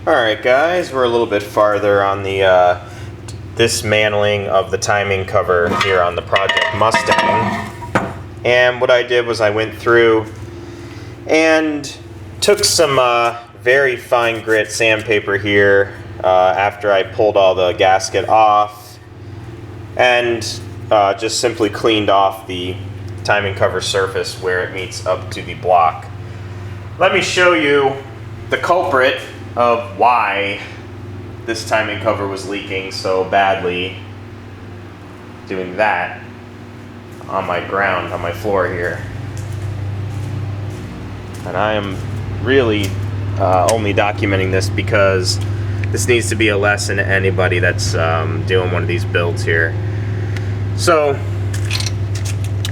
Alright guys, we're a little bit farther on the dismantling of the timing cover here on the Project Mustang. And what I did was I went through and took some very fine grit sandpaper here after I pulled all the gasket off and just simply cleaned off the timing cover surface where it meets up to the block. Let me show you the culprit of why this timing cover was leaking so badly. Doing that on my ground, on my floor here. And I am really only documenting this because this needs to be a lesson to anybody that's doing one of these builds here. So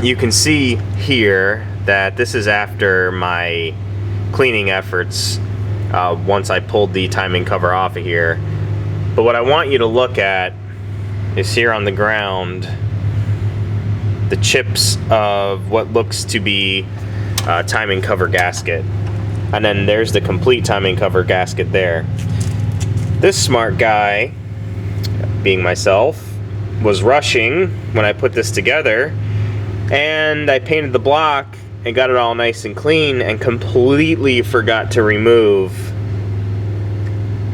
you can see here that this is after my cleaning efforts once I pulled the timing cover off of here. But what I want you to look at is here on the ground the chips of what looks to be timing cover gasket, and then there's the complete timing cover gasket there. This smart guy, being myself, was rushing when I put this together, and I painted the block and got it all nice and clean and completely forgot to remove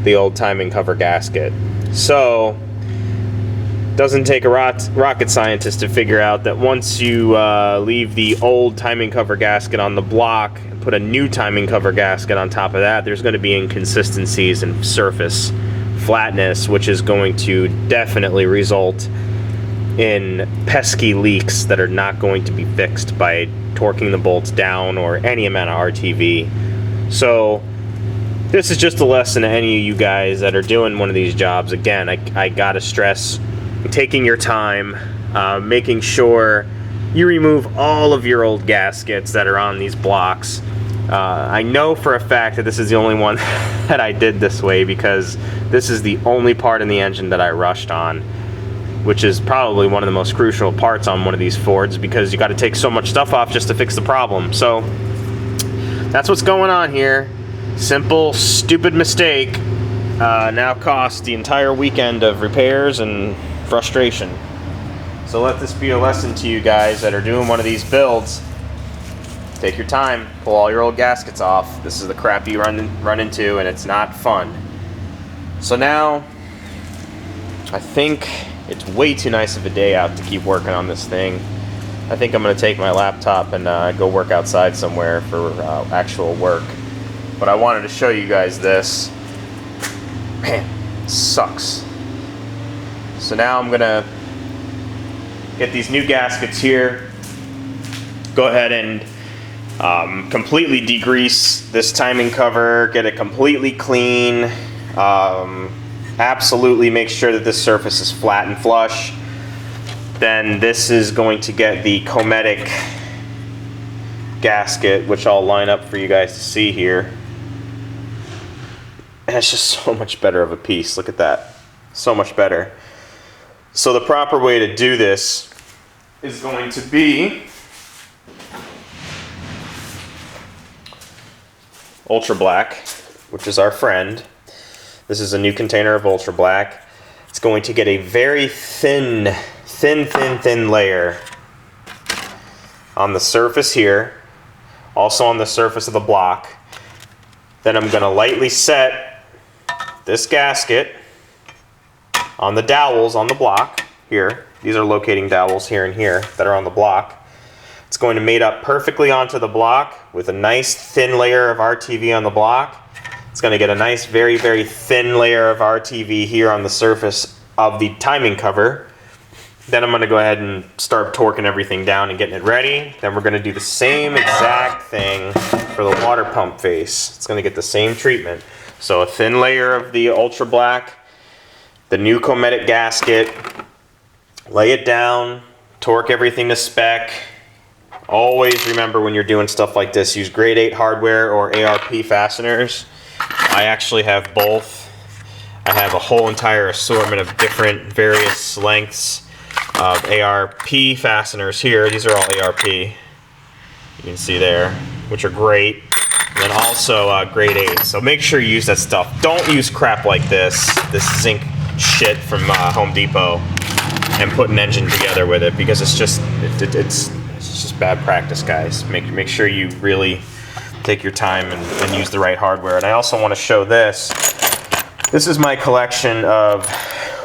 the old timing cover gasket. So doesn't take a rocket scientist to figure out that once you leave the old timing cover gasket on the block and put a new timing cover gasket on top of that, there's going to be inconsistencies in surface flatness, which is going to definitely result in pesky leaks that are not going to be fixed by torquing the bolts down or any amount of RTV. So this is just a lesson to any of you guys that are doing one of these jobs. Again, I gotta stress taking your time, making sure you remove all of your old gaskets that are on these blocks. I know for a fact that this is the only one that I did this way because this is the only part in the engine that I rushed on, which is probably one of the most crucial parts on one of these Fords because you got to take so much stuff off just to fix the problem. So that's what's going on here. Simple, stupid mistake now cost the entire weekend of repairs and frustration. So let this be a lesson to you guys that are doing one of these builds. Take your time, pull all your old gaskets off. This is the crap you run into, and it's not fun. So now I think it's way too nice of a day out to keep working on this thing. I think I'm going to take my laptop and go work outside somewhere for actual work. But I wanted to show you guys this. Man, it sucks. So now I'm going to get these new gaskets here. Go ahead and completely degrease this timing cover, get it completely clean. Absolutely make sure that this surface is flat and flush. Then this is going to get the Cometic gasket, which I'll line up for you guys to see here. And it's just so much better of a piece. Look at that. So much better. So the proper way to do this is going to be Ultra Black, which is our friend. This is a new container of Ultra Black. It's going to get a very thin layer on the surface here, also on the surface of the block. Then I'm going to lightly set this gasket on the dowels on the block here. These are locating dowels here and here that are on the block. It's going to mate up perfectly onto the block with a nice thin layer of RTV on the block. It's going to get a nice, very, very thin layer of RTV here on the surface of the timing cover. Then I'm going to go ahead and start torquing everything down and getting it ready. Then we're going to do the same exact thing for the water pump face. It's going to get the same treatment. So a thin layer of the Ultra Black, the new Cometic gasket, lay it down, torque everything to spec. Always remember when you're doing stuff like this, use grade 8 hardware or ARP fasteners. I actually have both. I have a whole entire assortment of different various lengths of ARP fasteners here. These are all ARP. You can see there, which are great. And then also grade 8. So make sure you use that stuff. Don't use crap like this zinc shit from Home Depot, and put an engine together with it, because it's just bad practice, guys. Make sure you really take your time and use the right hardware. And I also want to show this. This is my collection of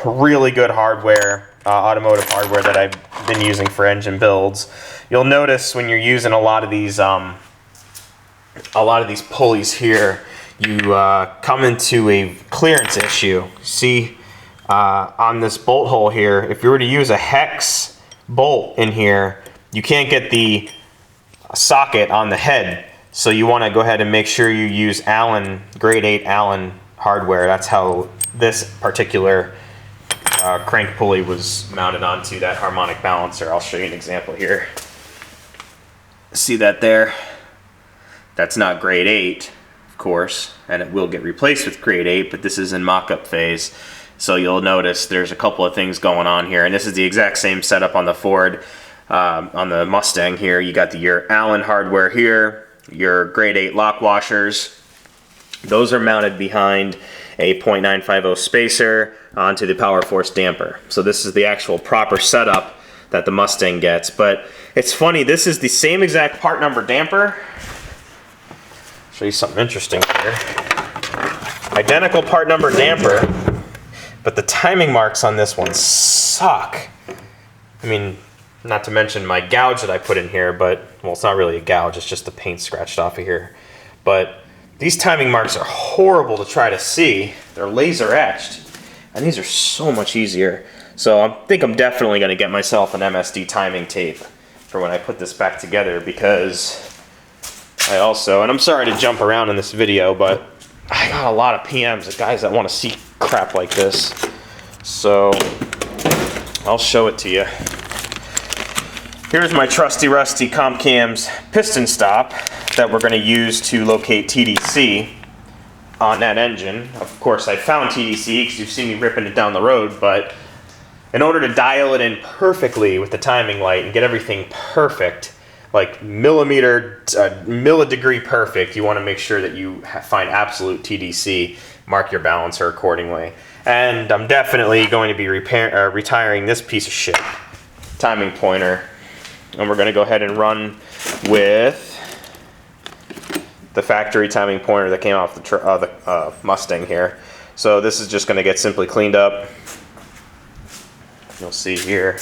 really good hardware, automotive hardware that I've been using for engine builds. You'll notice when you're using a lot of these pulleys here, you come into a clearance issue. See, on this bolt hole here, if you were to use a hex bolt in here, you can't get the socket on the head. So you want to go ahead and make sure you use Allen, grade 8 Allen hardware. That's how this particular crank pulley was mounted onto that harmonic balancer. I'll show you an example here. See that there? That's not grade 8, of course, and it will get replaced with grade 8, but this is in mock-up phase. So you'll notice there's a couple of things going on here, and this is the exact same setup on the Ford, on the Mustang here. You got your Allen hardware here, your grade 8 lock washers. Those are mounted behind a .950 spacer onto the Power Force damper. So this is the actual proper setup that the Mustang gets. But it's funny, this is the same exact part number damper. Show you something interesting here. Identical part number damper, but the timing marks on this one suck. I mean, not to mention my gouge that I put in here, but, well, it's not really a gouge, it's just the paint scratched off of here. But these timing marks are horrible to try to see. They're laser etched, and these are so much easier. So I think I'm definitely going to get myself an MSD timing tape for when I put this back together, because I also, and I'm sorry to jump around in this video, but I got a lot of PMs of guys that want to see crap like this. So I'll show it to you. Here's my trusty rusty CompCams piston stop that we're going to use to locate TDC on that engine. Of course, I found TDC because you've seen me ripping it down the road, but in order to dial it in perfectly with the timing light and get everything perfect, like millidegree perfect, you want to make sure that you find absolute TDC, mark your balancer accordingly. And I'm definitely going to be retiring this piece of shit timing pointer, and we're going to go ahead and run with the factory timing pointer that came off the Mustang here. So this is just going to get simply cleaned up. You'll see here.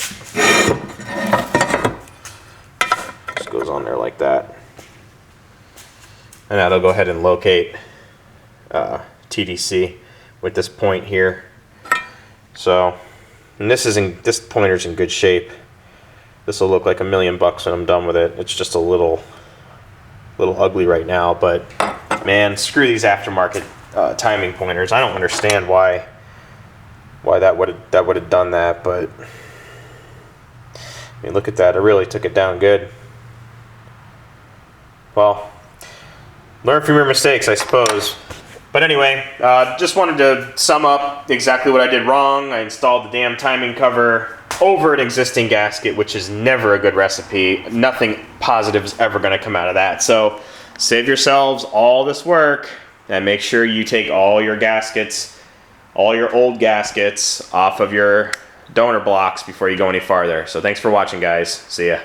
Just goes on there like that. And that'll go ahead and locate TDC with this point here. So, and this pointer's in good shape. This will look like $1 million when I'm done with it. It's just a little ugly right now, but man, screw these aftermarket timing pointers. I don't understand why that would have done that, but I mean, look at that. It really took it down good. Well, learn from your mistakes, I suppose. But anyway, just wanted to sum up exactly what I did wrong. I installed the damn timing cover over an existing gasket, which is never a good recipe. Nothing positive is ever going to come out of that. So save yourselves all this work and make sure you take all your gaskets, all your old gaskets off of your donor blocks before you go any farther. So thanks for watching, guys. See ya.